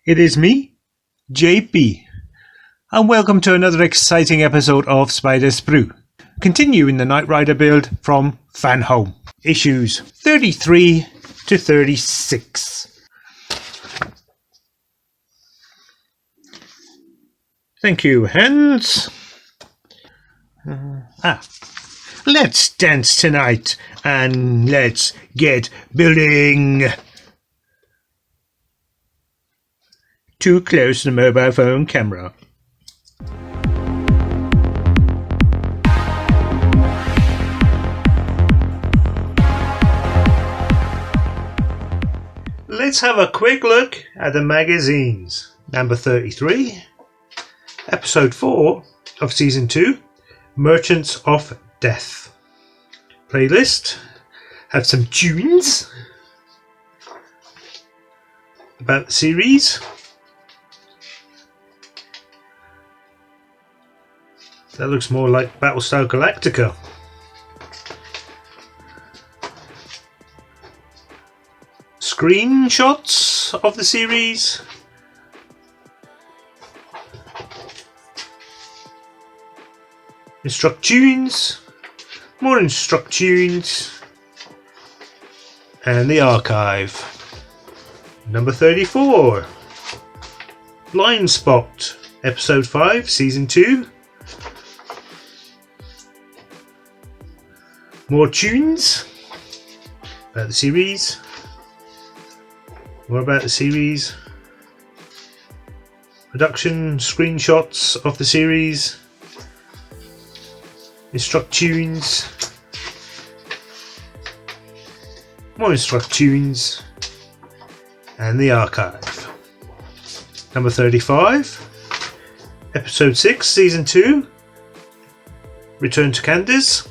It is me, JP, and welcome to another exciting episode of Spider Sprue. Continuing the Knight Rider build from FANHOME, issues 33 to 36. Thank you, hands. Let's dance tonight and let's get building. Too close to the mobile phone camera. Let's have a quick look at the magazines. Number 33, episode 4 of season 2, Merchants of Death. Playlist, have some tunes about the series. That looks more like Battlestar Galactica. Screenshots of the series. Instructunes. More instructunes. And the archive. Number 34. Blind Spot. Episode 5, Season 2. More tunes about the series. More about the series. Production, screenshots of the series. Instructunes. More instructunes. And the archive. Number 35. Episode 6, Season 2. Return to Candace.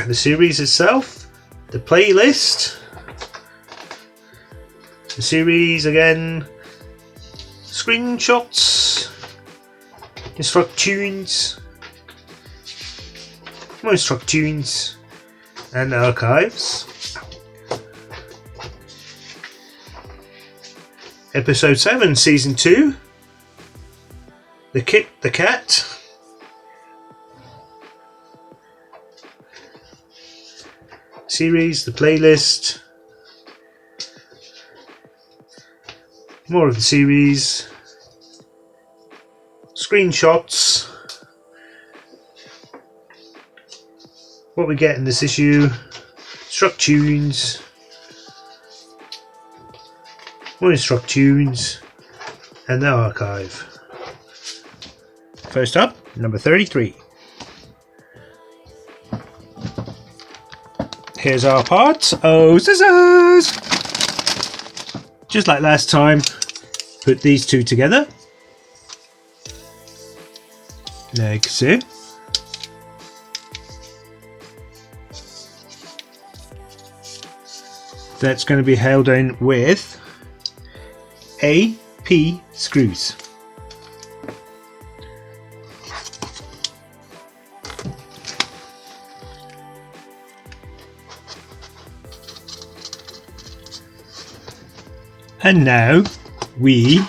The series itself. The playlist. The series again. Screenshots. Instructunes. More instructunes. And archives. Episode 7, Season 2. The KITT, the cat. Series, the playlist. More of the series. Screenshots. What we get in this issue. Instructunes. More instructunes. And the archive. First up, number 33. Here's our parts. Oh, scissors! Just like last time, put these two together. Like so. That's going to be held in with AP screws. And now we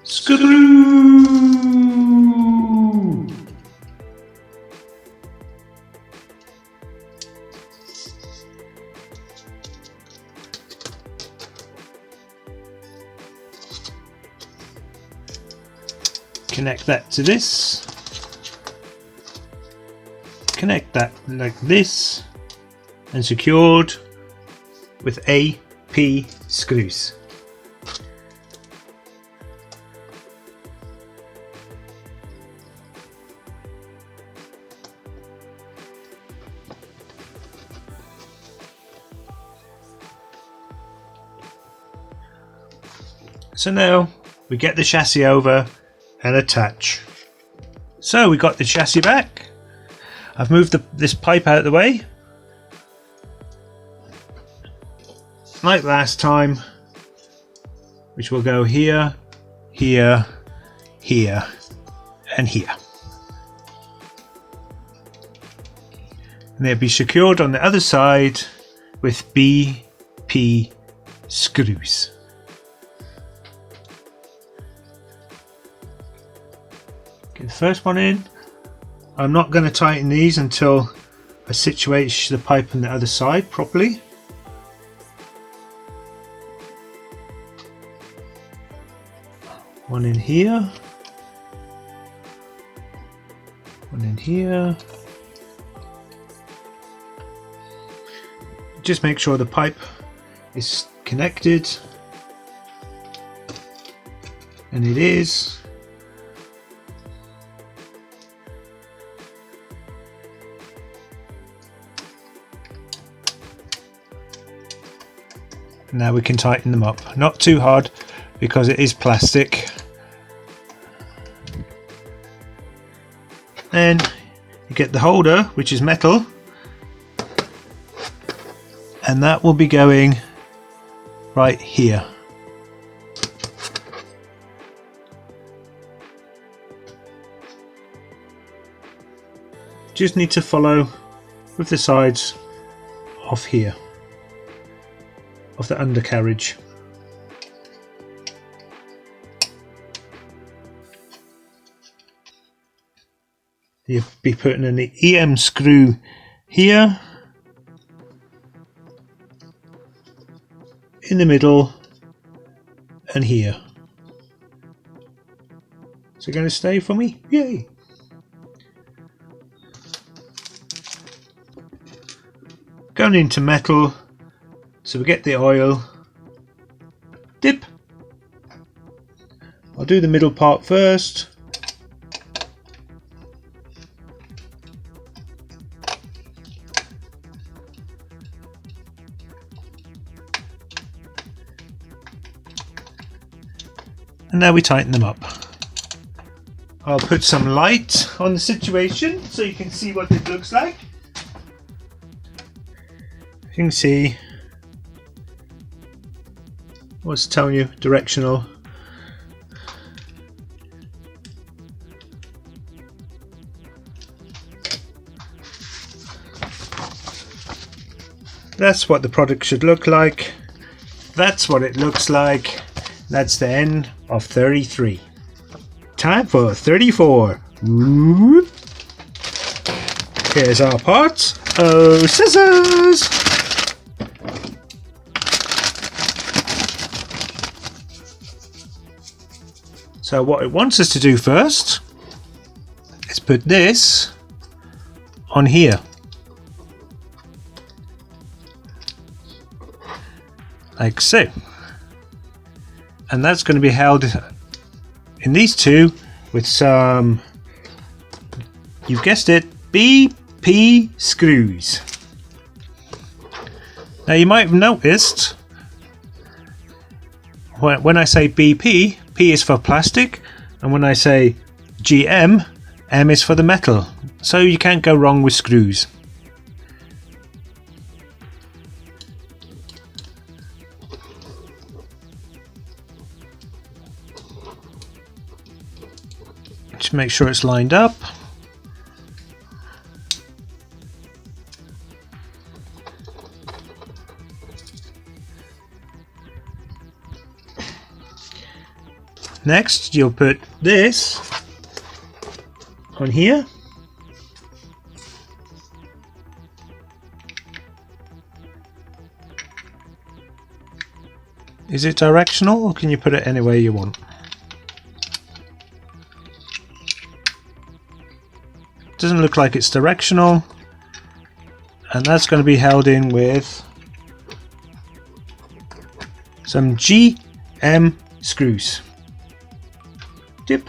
screw. Connect that to this. Connect that like this, and secured with AP screws. So now we get the chassis over and attach. So we got the chassis back. I've moved this pipe out of the way. Like last time, which will go here, here, here, and here. And they'll be secured on the other side with BP screws. Get the first one in. I'm not going to tighten these until I situate the pipe on the other side properly. One in here. One in here. Just make sure the pipe is connected, and it is. Now we can tighten them up, not too hard because it is plastic. Then you get the holder, which is metal, and that will be going right here. Just need to follow with the sides off here of the undercarriage. You'll be putting in the EM screw here, in the middle, and here. Is it going to stay for me? Yay! Going into metal, so we get the oil. Dip! I'll do the middle part first. And now we tighten them up. I'll put some light on the situation so you can see what it looks like. You can see what's telling you, directional. That's what the product should look like. That's what it looks like. That's the end of 33. Time for 34. Whoop. Here's our parts. Oh, scissors! So what it wants us to do first is put this on here. Like so. And that's going to be held in these two with some, you've guessed it, BP screws. Now you might have noticed when I say BP, P is for plastic, and when I say GM, M is for the metal. So you can't go wrong with screws. Just make sure it's lined up. Next, you'll put this on here. Is it directional, or can you put it anywhere you want? Doesn't look like it's directional, and that's going to be held in with some GM screws. Dip.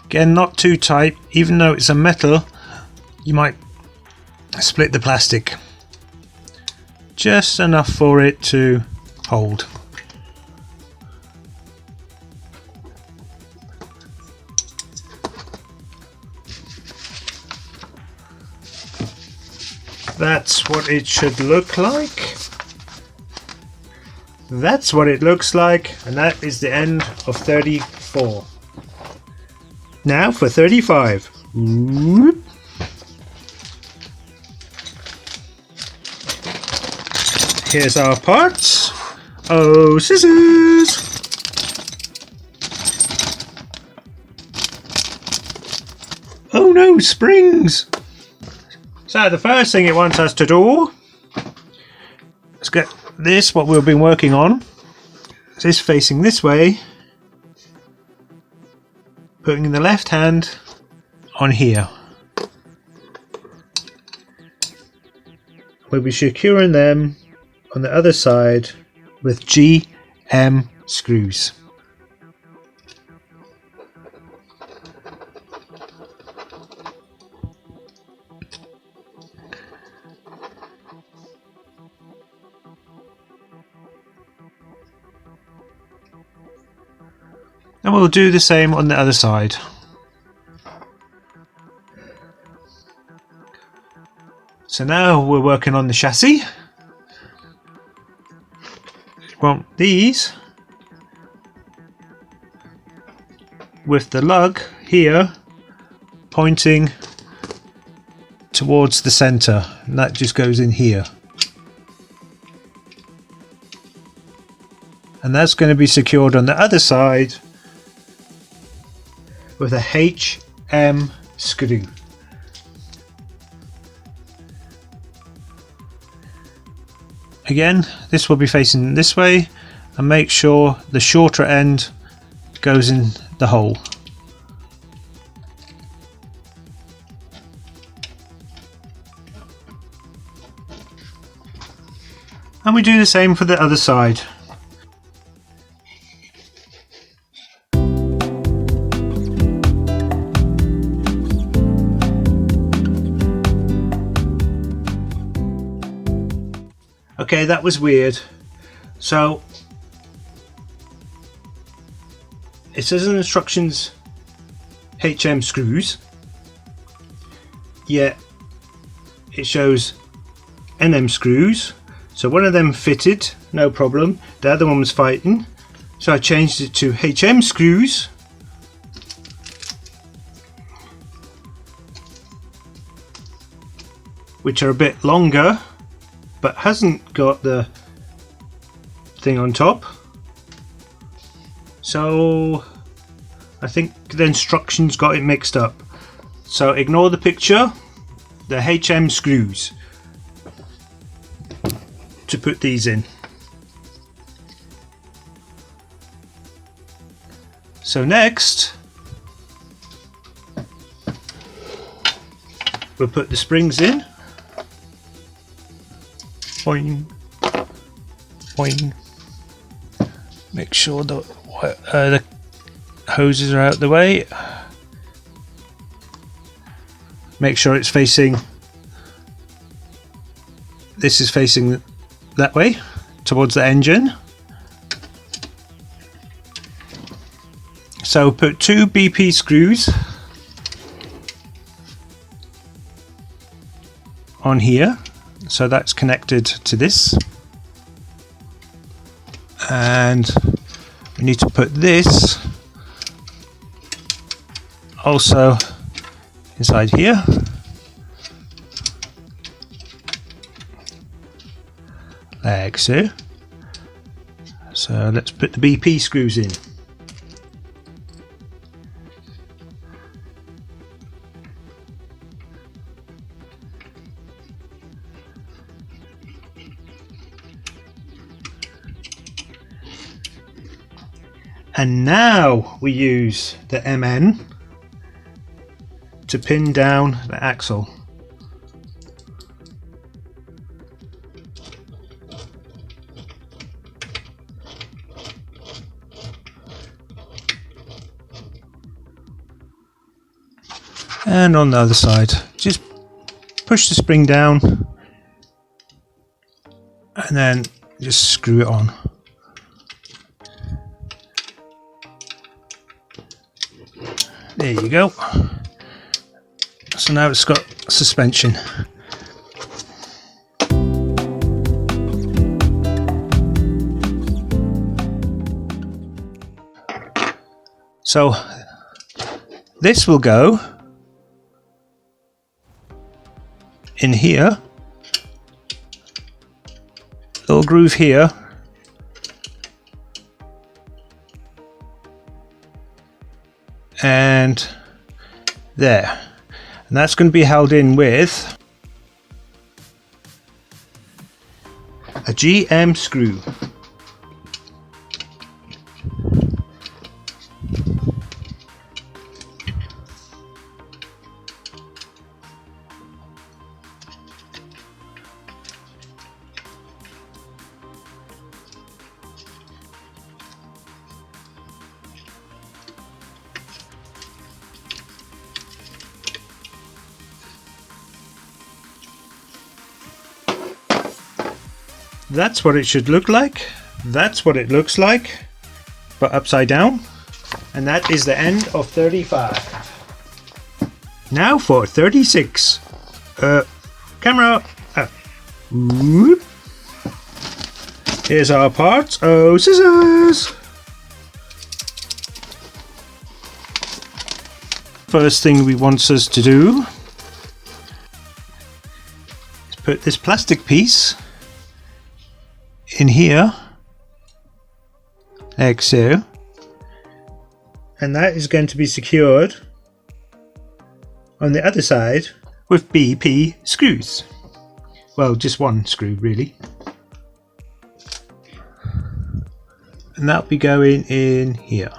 Again, not too tight. Even though it's a metal, you might split the plastic. Just enough for it to hold. That's what it should look like. that's what it looks like, and that is the end of 34. Now for 35. Whoop. Here's our parts. Oh, scissors! Oh no, springs! So the first thing it wants us to do, let's get this, what we've been working on. This facing this way. Putting the left hand on here. We'll be securing them on the other side with GM screws. And we'll do the same on the other side. So now we're working on the chassis. We want these with the lug here pointing towards the center, and that just goes in here. And that's going to be secured on the other side with a HM screw. Again, this will be facing this way, and make sure the shorter end goes in the hole. And we do the same for the other side. Okay, that was weird. So it says in instructions HM screws, yet it shows NM screws. So one of them fitted, no problem. The other one was fighting. So I changed it to HM screws. Which are a bit longer, but hasn't got the thing on top. So I think the instructions got it mixed up. So ignore the picture. The HM screws to put these in. So next we'll put the springs in. Boing, boing. Make sure the hoses are out of the way. Make sure it's facing, this is facing that way towards the engine. So put 2 BP screws on here. So that's connected to this, and we need to put this also inside here. Like so. So let's put the BP screws in. And now we use the MN to pin down the axle. And on the other side, just push the spring down and then just screw it on. There you go. So now it's got suspension. So this will go in here, little groove here, and there, and that's going to be held in with a GM screw. That's what it should look like. That's what it looks like, but upside down. And that is the end of 35. Now for 36. Camera. Whoop. Here's our parts. Oh, scissors. First thing we want us to do is put this plastic piece in here, like so, and that is going to be secured on the other side with BP screws. Well, just one screw really, and that'll be going in here.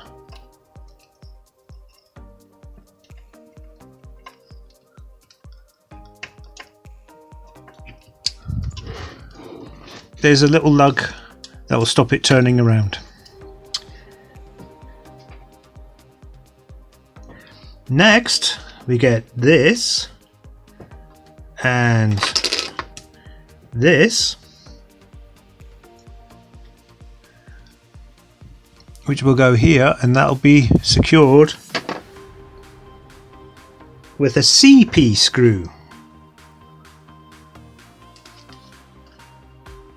There's a little lug that will stop it turning around. Next, we get this and this, which will go here, and that'll be secured with a CP screw.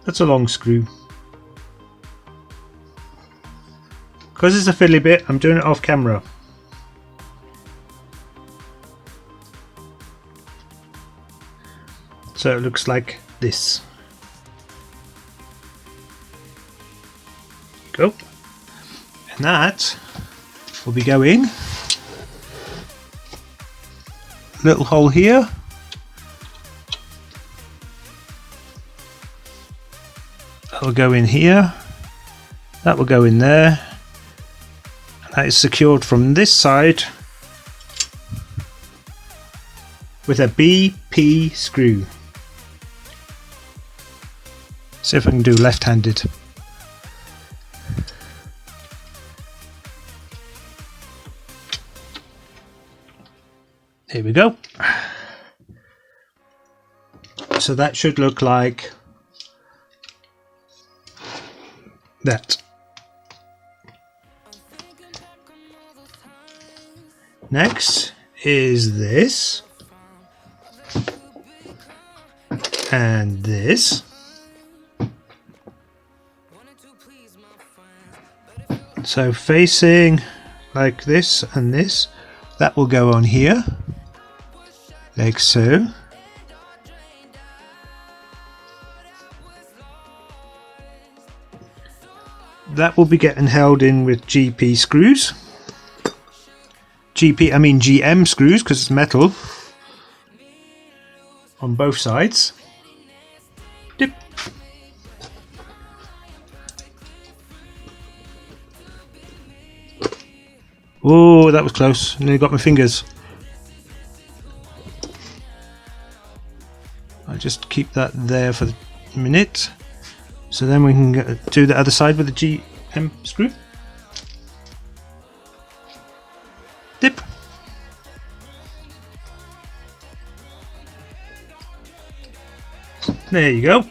That's a long screw. Because it's a fiddly bit, I'm doing it off camera. So it looks like this. Go. And that will be going. Little hole here. That will go in here, that will go in there, and that is secured from this side with a BP screw. See if I can do left-handed. Here we go. So that should look like that. Next is this and this. So facing like this and this, that will go on here like so. That will be getting held in with GP screws. GM screws, because it's metal on both sides. Dip. Oh, that was close. Nearly got my fingers. I'll just keep that there for a minute. So then we can do the other side with the GM screw. Dip. There you go.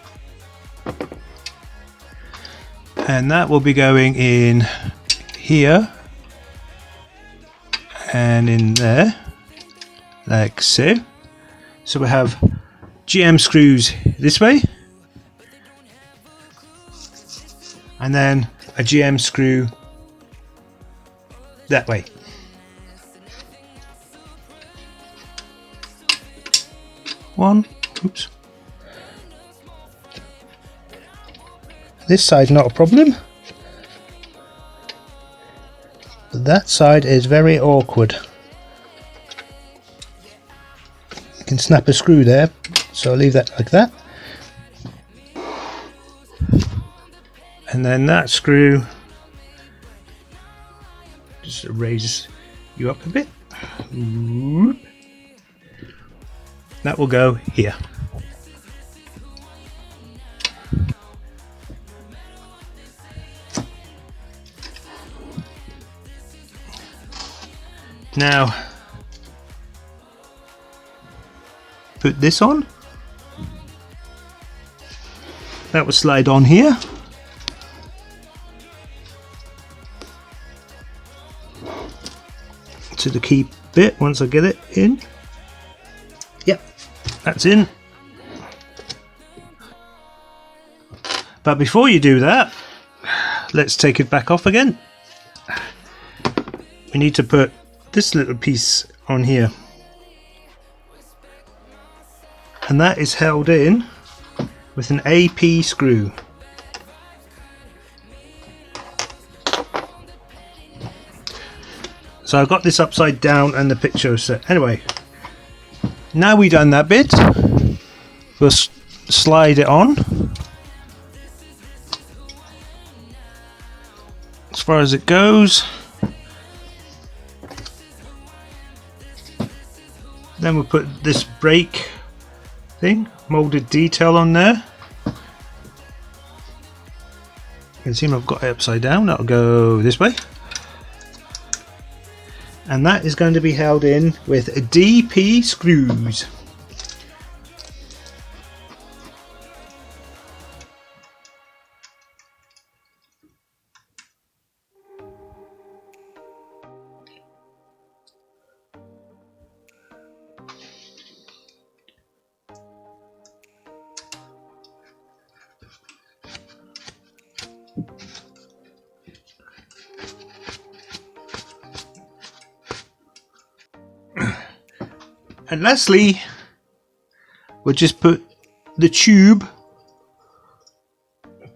And that will be going in here and in there, like so. So we have GM screws this way, and then a GM screw that way. One, oops. This side's not a problem, but that side is very awkward. You can snap a screw there, so I'll leave that like that. And then that screw just raises you up a bit. That will go here. Now, put this on. That will slide on here. To the key bit once I get it in. Yep, that's in. But before you do that, let's take it back off again. We need to put this little piece on here, and that is held in with an AP screw. So I've got this upside down and the picture set. Anyway, now we've done that bit, we'll slide it on as far as it goes. Then we'll put this brake thing, molded detail on there. You can see I've got it upside down. That'll go this way. And that is going to be held in with DP screws. And lastly, we'll just put the tube,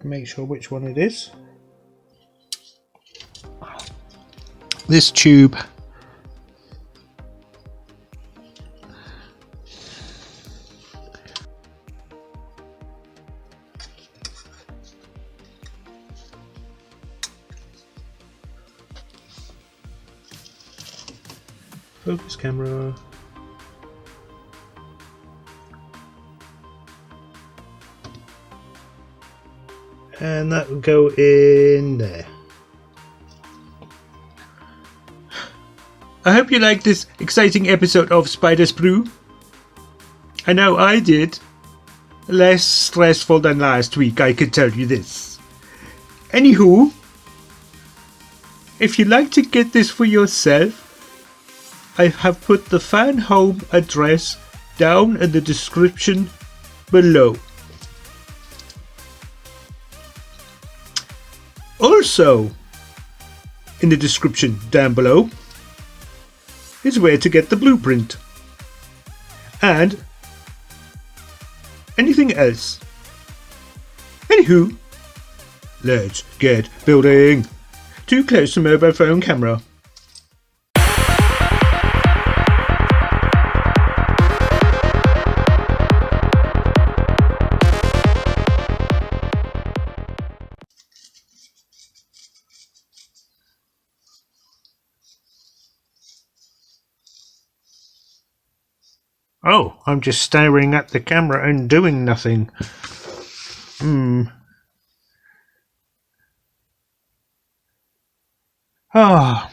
make sure which one it is, this tube focus camera. And that will go in there. I hope you liked this exciting episode of Spider Sprue. I know I did. Less stressful than last week, I can tell you this. Anywho, if you'd like to get this for yourself, I have put the FANHOME address down in the description below. Also, in the description down below is where to get the blueprint and anything else. Anywho, let's get building. Too close to mobile phone camera. Oh, I'm just staring at the camera and doing nothing. Ah.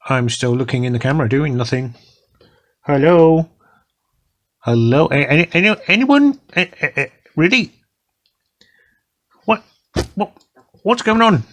I'm still looking in the camera, doing nothing. Hello? Hello? Anyone? Really? What? What's going on?